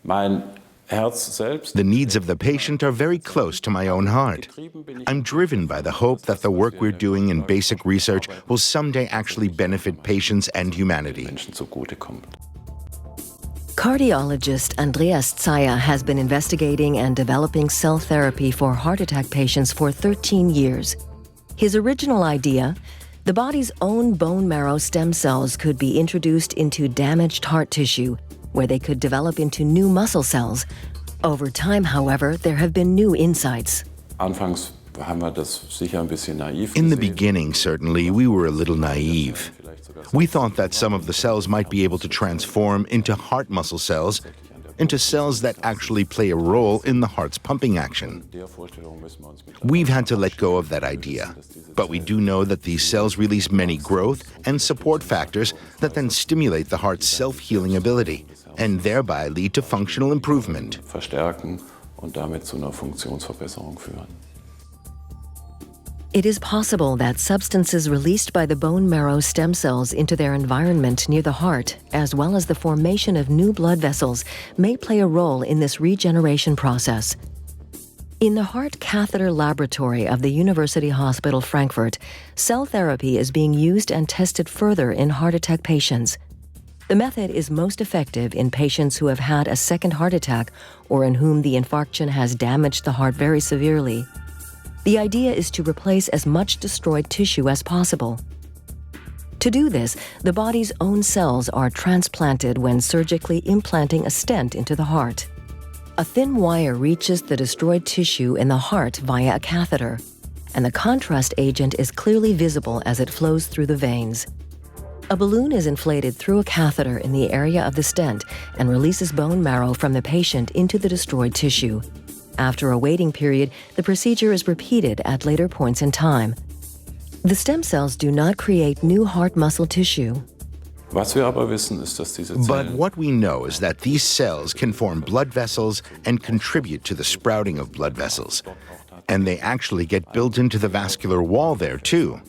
The needs of the patient are very close to my own heart. I'm driven by the hope that the work we're doing in basic research will someday actually benefit patients and humanity. Cardiologist Andreas Zayer has been investigating and developing cell therapy for heart attack patients for 13 years. His original idea: the body's own bone marrow stem cells could be introduced into damaged heart tissue, where they could develop into new muscle cells. Over time, however, there have been new insights. In the beginning, certainly, we were a little naive. We thought that some of the cells might be able to transform into heart muscle cells, into cells that actually play a role in the heart's pumping action. We've had to let go of that idea, but we do know that these cells release many growth and support factors that then stimulate the heart's self-healing ability and thereby lead to functional improvement. It is possible that substances released by the bone marrow stem cells into their environment near the heart, as well as the formation of new blood vessels, may play a role in this regeneration process. In the heart catheter laboratory of the University Hospital Frankfurt, cell therapy is being used and tested further in heart attack patients. The method is most effective in patients who have had a second heart attack or in whom the infarction has damaged the heart very severely. The idea is to replace as much destroyed tissue as possible. To do this, the body's own cells are transplanted when surgically implanting a stent into the heart. A thin wire reaches the destroyed tissue in the heart via a catheter, and the contrast agent is clearly visible as it flows through the veins. A balloon is inflated through a catheter in the area of the stent and releases bone marrow from the patient into the destroyed tissue. After a waiting period, the procedure is repeated at later points in time. The stem cells do not create new heart muscle tissue. But what we know is that these cells can form blood vessels and contribute to the sprouting of blood vessels. And they actually get built into the vascular wall there too.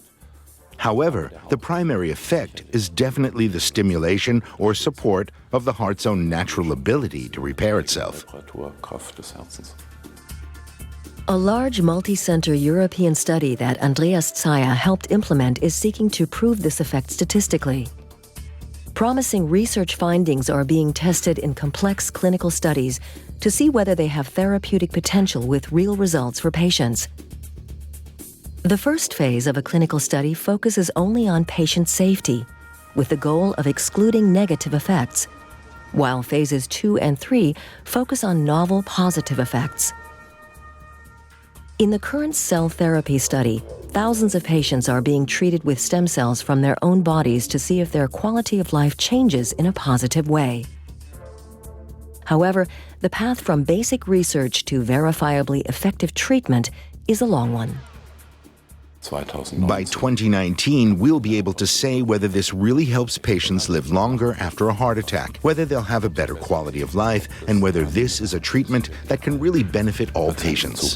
However, the primary effect is definitely the stimulation or support of the heart's own natural ability to repair itself. A large multi-center European study that Andreas Zayer helped implement is seeking to prove this effect statistically. Promising research findings are being tested in complex clinical studies to see whether they have therapeutic potential with real results for patients. The first phase of a clinical study focuses only on patient safety, with the goal of excluding negative effects, while phases 2 and 3 focus on novel positive effects. In the current cell therapy study, thousands of patients are being treated with stem cells from their own bodies to see if their quality of life changes in a positive way. However, the path from basic research to verifiably effective treatment is a long one. By 2019, we'll be able to say whether this really helps patients live longer after a heart attack, whether they'll have a better quality of life, and whether this is a treatment that can really benefit all patients.